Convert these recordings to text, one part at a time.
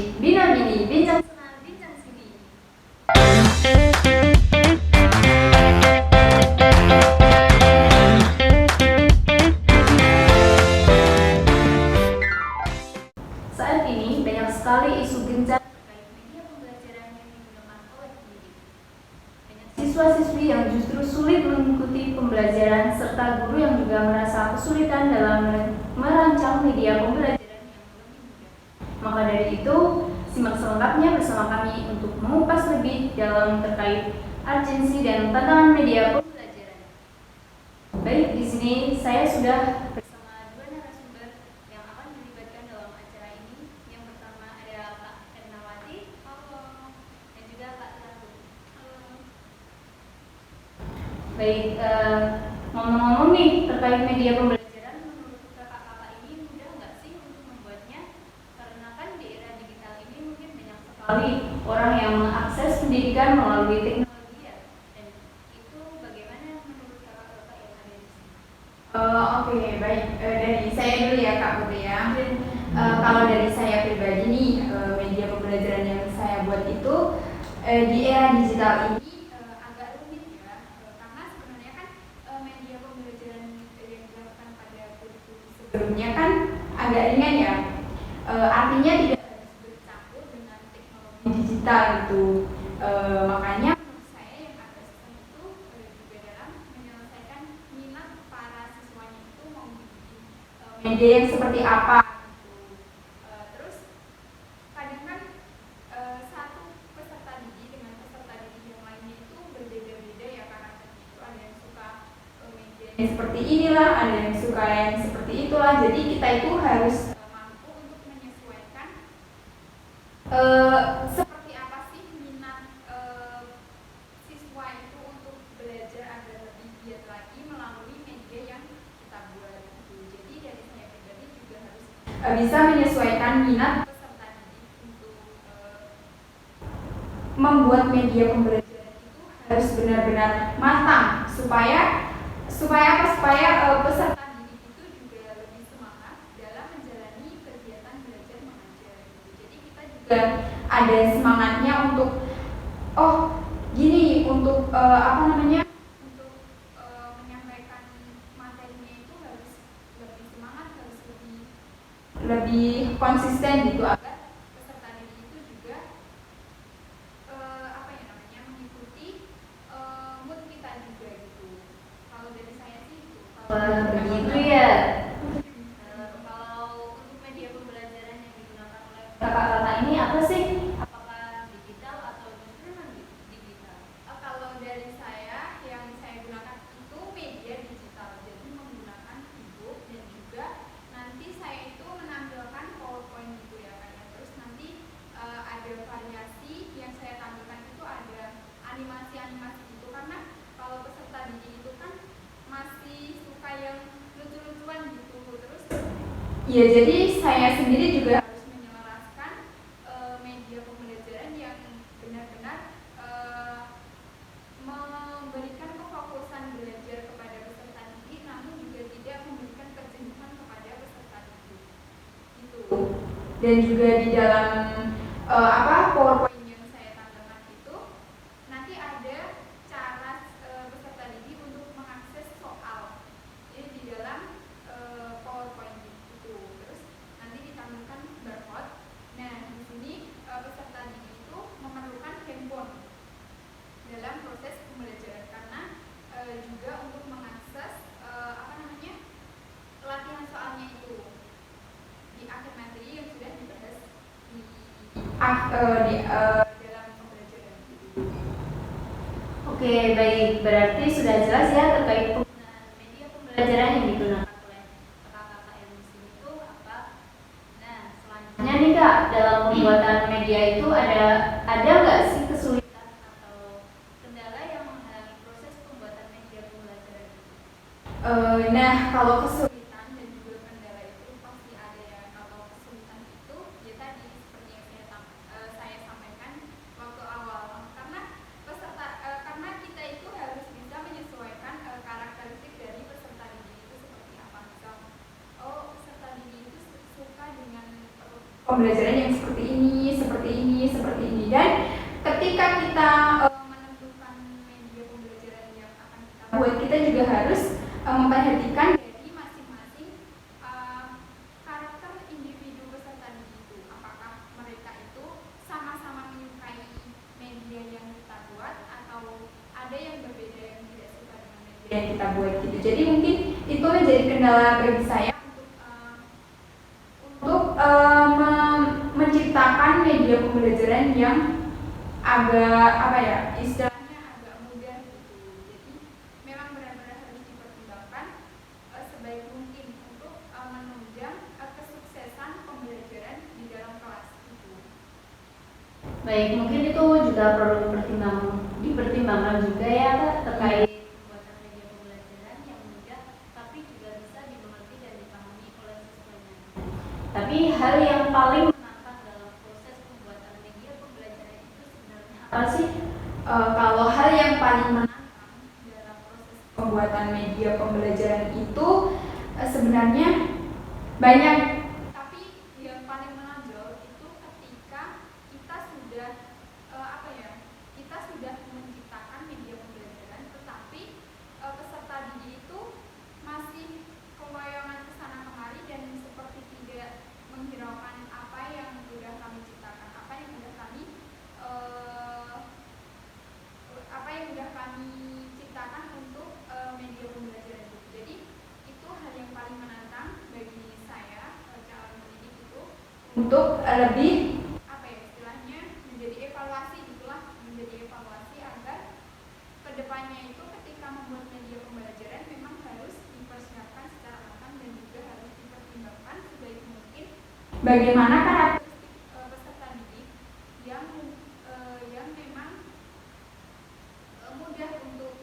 di Bina Bini, Bincang Sana, Bincang Sini. Saat ini banyak sekali isu gencar terkait media pembelajaran yang digunakan oleh pendidik. Banyak siswa-siswi yang justru sulit mengikuti pembelajaran serta guru yang juga merasa kesulitan dalam merancang media pembelajaran yang lebih mudah. Maka dari itu, simak selengkapnya bersama kami untuk mengupas lebih dalam terkait urgensi dan tantangan media pembelajaran. Baik, di sini saya sudah bersama dua narasumber yang akan dilibatkan dalam acara ini. Yang pertama ada Kak Ernawati, halo, dan juga Kak Ratu, halo. Baik, ngomong-ngomong nih terkait media pembelajaran, menurut kakak-kakak ini mudah nggak sih untuk membuatnya? Karena kan di era digital ini mungkin banyak sekali orang yang mengakses pendidikan melalui teknologi ya. Dan itu bagaimana menurut kakak-kakak yang ada di sini? Oke, baik. Dari saya dulu ya Kak Putri ya. Kalau dari saya pribadi nih, media pembelajaran yang saya buat itu di era digital ini agak rumit ya, karena sebenarnya kan media pembelajaran yang dilakukan pada kurikulum sebelumnya kan agak ringan ya. Artinya tidak harus bercampur dengan teknologi digital gitu. Makanya menurut saya yang agak susah itu juga dalam menyelesaikan minat para siswanya itu mau bikin media yang seperti apa gitu. Terus kadang kan satu peserta didik dengan peserta didik yang lainnya itu berbeda-beda ya karakternya itu. Ada yang suka media yang seperti inilah, ada yang suka yang seperti itulah. Jadi kita itu harus mampu untuk menyesuaikan seperti apa sih minat siswa itu untuk belajar agar lebih giat lagi melalui media yang kita buat gitu. Jadi dari saya pribadi juga harus bisa menyesuaikan minat peserta didik untuk membuat media pembelajaran itu harus benar-benar matang supaya peserta didik itu juga lebih semangat dalam menjalani kegiatan belajar mengajar gitu. Jadi kita juga ada semangatnya untuk gini untuk untuk menyampaikan materinya itu harus lebih semangat, harus lebih konsisten gitu agar peserta didik itu juga mengikuti mood kita juga gitu. Kalau dari saya sih itu. Begitu ya. Kalau untuk media pembelajaran yang digunakan oleh kakak-kakak ini apa sih? Apakah digital atau justru non digital? Kalau dari saya yang saya gunakan itu media digital, jadi menggunakan e-book dan juga nanti saya itu menampilkan PowerPoint gitu ya kan ya. Terus nanti ada variasi yang saya tampilkan itu ada animasi-animasi gitu, karena kalau peserta didik itu kan masih suka yang lucu-lucuan gitu. Terus ya jadi saya sendiri juga harus menyelaraskan media pembelajaran yang benar-benar memberikan kefokusan belajar kepada peserta didik, namun juga tidak memberikan kejenuhan kepada peserta didik gitu. Dan juga di dalam PowerPoint yang saya tampilkan itu nanti ada cara peserta didik untuk mengakses soal. Jadi di dalam PowerPoint itu terus nanti ditampilkan barcode. Nah di sini peserta didik itu memerlukan handphone dalam proses pembelajaran karena juga untuk mengakses latihan soalnya itu di akhir materi yang sudah dibahas di dalam pembelajaran. Oke, baik. Berarti sudah jelas ya terkait penggunaan media pembelajaran yang digunakan oleh kakak-kakak yang di sini itu apa. Nah, selanjutnya nih Kak, dalam pembuatan media itu ada nggak sih kesulitan atau kendala yang menghalangi proses pembuatan media pembelajaran itu? Nah, kalau kesulitan dan juga kendala itu pasti ada ya. Kalau kesulitan itu ya tadi seperti yang saya sampaikan waktu awal, karena karena kita itu harus bisa menyesuaikan karakteristik dari peserta didik itu seperti apa. Misal peserta didik itu suka dengan pembelajaran yang seperti ini, yang kita buat gitu. Jadi mungkin itu menjadi kendala bagi saya untuk menciptakan media pembelajaran yang agak apa ya, istilahnya agak mudah gitu. Jadi memang benar-benar harus dipertimbangkan sebaik mungkin untuk menunjang kesuksesan pembelajaran di dalam kelas itu. Baik, mungkin itu juga perlu dipertimbangkan juga ya Kak, terkait pembuatan media pembelajaran yang mudah tapi juga bisa dimengerti dan dipahami oleh siswanya. Tapi hal yang paling menantang dalam proses pembuatan media pembelajaran itu sebenarnya apa sih? Kalau hal yang paling menantang dalam proses pembuatan media pembelajaran itu sebenarnya banyak, tapi yang paling menonjol itu ketika kita sudah apa ya, kita sudah menciptakan media pembelajaran, tetapi peserta didik itu masih kewayangan kesana kemari dan seperti tidak menghiraukan apa yang sudah kami ciptakan, apa yang sudah kami ciptakan untuk media pembelajaran itu. Jadi itu hal yang paling menantang bagi saya calon pendidik itu untuk lebih apa ya, istilahnya menjadi evaluasi gitulah, menjadi evaluasi agar kedepannya itu ketika membuat media pembelajaran memang harus dipersiapkan secara matang dan juga harus dipertimbangkan sebaik mungkin bagaimana karakteristik peserta didik yang memang mudah untuk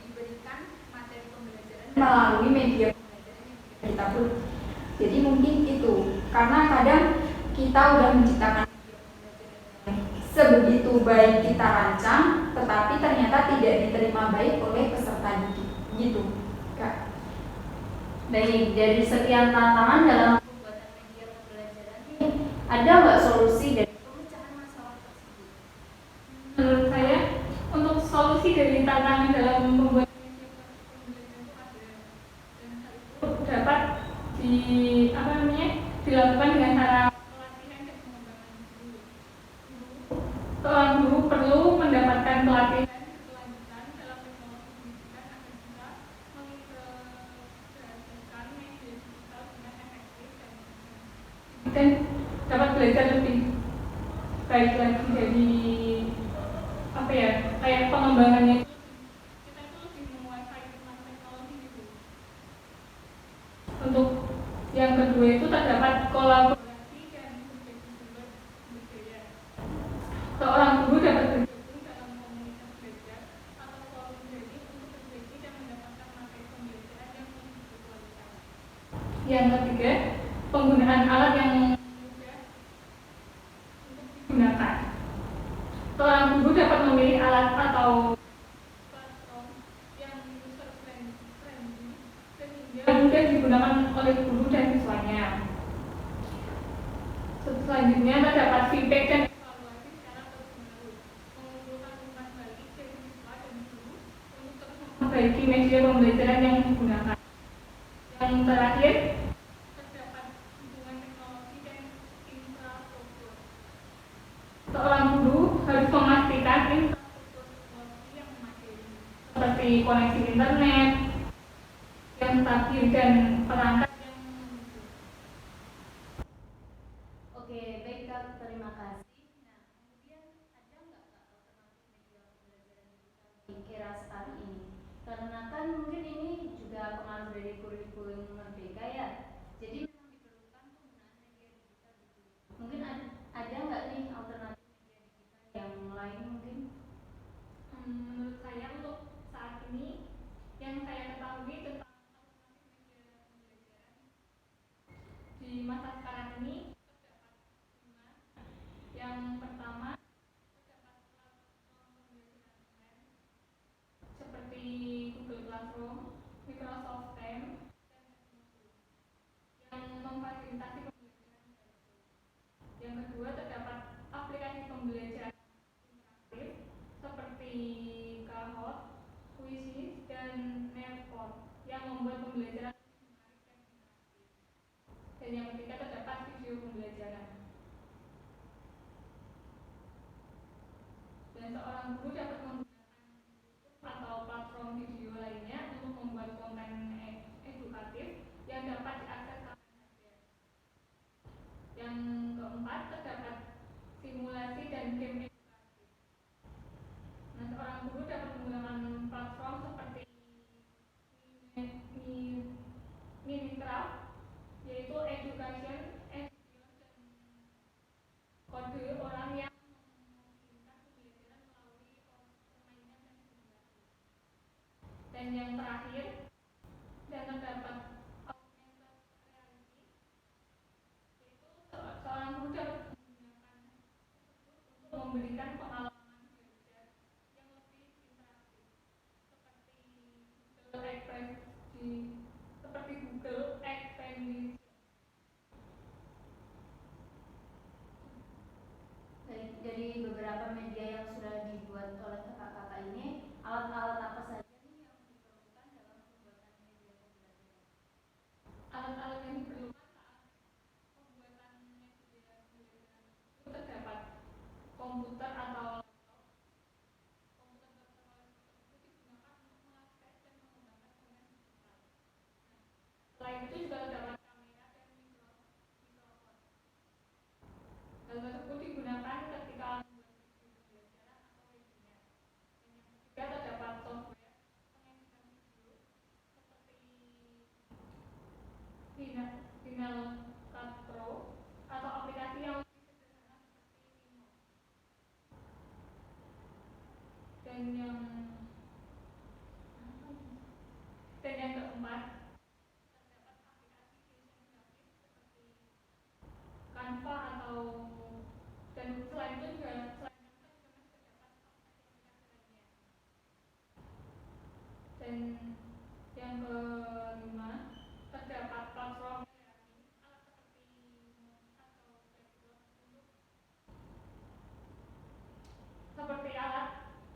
diberikan materi pembelajaran melalui media pembelajaran yang kita buat. Jadi mungkin itu, karena kadang kita udah menciptakan media pembelajaran yang sebegitu baik kita rancang, tetapi ternyata tidak diterima baik oleh peserta didik, gitu, Kak. Baik, dari sekian tantangan dalam pembuatan media pembelajaran ini, ada nggak solusi dari pemecahan masalah tersebut? Menurut saya, untuk solusi dari tantangan dalam membuat media pembelajaran itu ada, dan hal itu dapat dilakukan dengan cara pelatihan dan pengembangan guru. Seorang guru perlu mendapatkan pelatihan berkelanjutan dalam teknologi pendidikan agar bisa mengintegrasikan media digital dengan efektif dan dapat belajar lebih baik lagi dari apa ya, kayak pengembangannya itu kita itu lebih menguasai tentang teknologi gitu. Untuk yang kedua itu terdapat kolaborasi dan berbagi sumber budaya. Seorang guru dapat bergabung dalam komunitas belajar atau forum daring untuk berbagi dan mendapatkan materi pembelajaran yang lebih berkualitas. Yang ketiga, penggunaan alat yang mudah untuk digunakan. Seorang guru dapat memilih alat atau platform yang user friendly sehingga mudah digunakan oleh guru dan siswanya. Selanjutnya terdapat feedback dan evaluasi secara terus-menerus, mengumpulkan umpan balik dari siswa dan guru untuk terus memperbaiki media pembelajaran yang digunakan. Yang terakhir, terdapat hubungan teknologi dan infrastruktur. Seorang guru harus memastikan infrastruktur teknologi yang memadai, seperti koneksi internet yang stabil dan perangkat yang mendukung. Oke, baik Kak, terima kasih. Nah, kemudian ada nggak Kak alternatif media pembelajaran digital di era sekarang ini? Karena kan mungkin ini juga pengaruh dari kurikulum Merdeka ya. Jadi memang diperlukan penggunaan media digital gitu. Mungkin ada nggak nih alternatif media digital yang lain mungkin? Menurut saya untuk saat ini yang saya ketahui tentang alternatif media pembelajaran di masa sekarang ini terdapat 5. Yang pertama, terdapat platform pembelajaran online seperti Google Classroom, Microsoft Teams, dan Edmodo yang memfasilitasi pembelajaran jarak jauh. Yang kedua, terdapat aplikasi pembelajaran interaktif seperti Kahoot, Quizzes, dan Netpod yang membuat pembelajaran lebih menarik dan interaktif. Dan yang ketiga, terdapat video pembelajaran. Dan seorang guru dapat menggunakan YouTube atau platform video lainnya untuk dan game edukatif. Nah, seorang guru dapat menggunakan platform seperti Minecraft, yaitu education, education, dan kode orang yang memungkinkan pembelajaran melalui permainan dan simulasi. Dan yang terakhir, dan terdapat augmented reality, yaitu seorang guru dapat menggunakan tersebut untuk memberikan pengalaman belajar yang lebih interaktif, seperti Google Experience. Baik, dari beberapa media yang sudah dibuat oleh kakak-kakak ini, alat-alat apa saja nih yang diperlukan dalam pembuatan media pembelajaran? Alat-alat yang diperlukan saat pembuatan media pembelajaran itu terdapat komputer atau laptop. Komputer atau laptop itu digunakan untuk mengakses dan mengembangkan konten digital. Nah, selain itu juga terdapat kamera dan mikrofon. Hal tersebut digunakan ketika membuat video pembelajaran atau webinar. Dan yang ketiga terdapat software pengeditan video seperti Final Cut Pro atau aplikasi yang lebih sederhana seperti Vimeo. Dan yang keempat terdapat aplikasi desain grafis seperti Canva dan selain Canva juga masih terdapat aplikasi-aplikasi lainnya. Dan yang kelima terdapat platform e-learning, alat seperti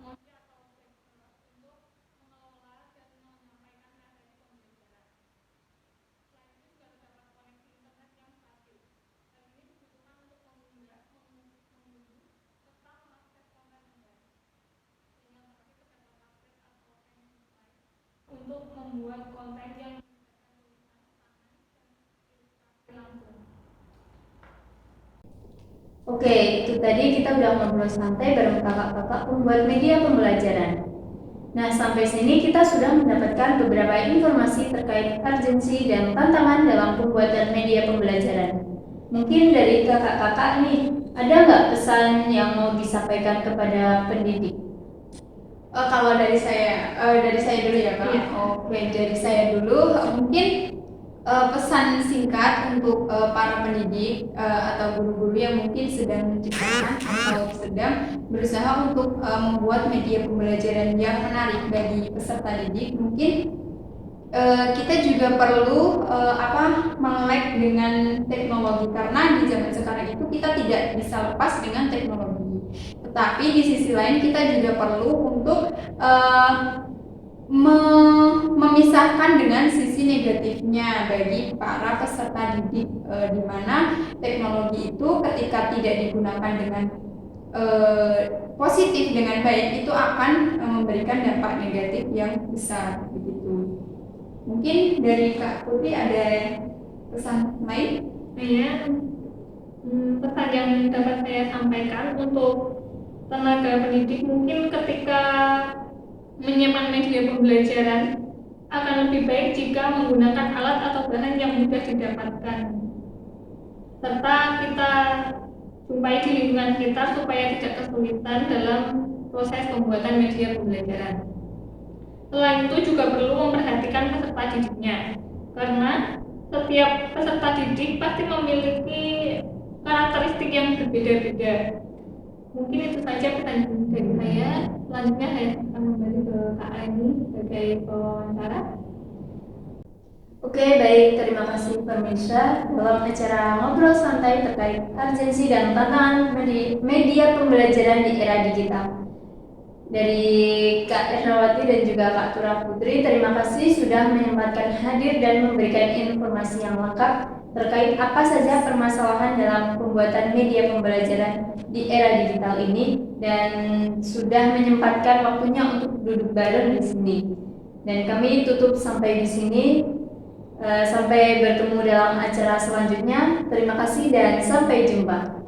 Moodle atau Blackboard untuk mengelola dan menyampaikan materi pembelajaran. Selain itu juga terdapat koneksi internet yang stabil. Hal ini dibutuhkan untuk mengunduh, serta mengakses konten online. Dan yang terakhir terdapat tablet atau handphone untuk membuat konten yang melibatkan tulisan tangan dan ilustrasi langsung. Oke, itu tadi kita udah ngobrol santai bareng kakak-kakak pembuat media pembelajaran. Nah, sampai sini kita sudah mendapatkan beberapa informasi terkait urgensi dan tantangan dalam pembuatan media pembelajaran. Mungkin dari kakak-kakak nih, ada nggak pesan yang mau disampaikan kepada pendidik? Kalau dari saya dulu ya Kak. Iya. Oke, dari saya dulu mungkin pesan singkat untuk para pendidik atau guru-guru yang mungkin sedang menciptakan atau sedang berusaha untuk membuat media pembelajaran yang menarik bagi peserta didik. Mungkin kita juga perlu melek dengan teknologi, karena di zaman sekarang itu kita tidak bisa lepas dengan teknologi. Tetapi di sisi lain kita juga perlu untuk memisahkan dengan sisi negatifnya bagi para peserta didik, di mana teknologi itu ketika tidak digunakan dengan positif dengan baik itu akan memberikan dampak negatif yang besar begitu. Mungkin dari Kak Putri ada pesan lain? Iya, pesan yang dapat saya sampaikan untuk tenaga pendidik mungkin ketika menyiapkan media pembelajaran akan lebih baik jika menggunakan alat atau bahan yang mudah didapatkan, serta kita jumpai di lingkungan kita supaya tidak kesulitan dalam proses pembuatan media pembelajaran. Selain itu juga perlu memperhatikan peserta didiknya, karena setiap peserta didik pasti memiliki karakteristik yang berbeda-beda. Mungkin itu saja pertanyaan dari saya. Selanjutnya saya akan kembali ke Kak Reni sebagai pewawancara. Oke, baik, terima kasih pemirsa. Dalam acara ngobrol santai terkait urgensi dan tantangan media pembelajaran di era digital, dari Kak Ernawati dan juga Kak Tura Putri, terima kasih sudah menyempatkan hadir dan memberikan informasi yang lengkap terkait apa saja permasalahan dalam pembuatan media pembelajaran di era digital ini, dan sudah menyempatkan waktunya untuk duduk bareng di sini. Dan kami tutup sampai di sini. Sampai bertemu dalam acara selanjutnya. Terima kasih dan sampai jumpa.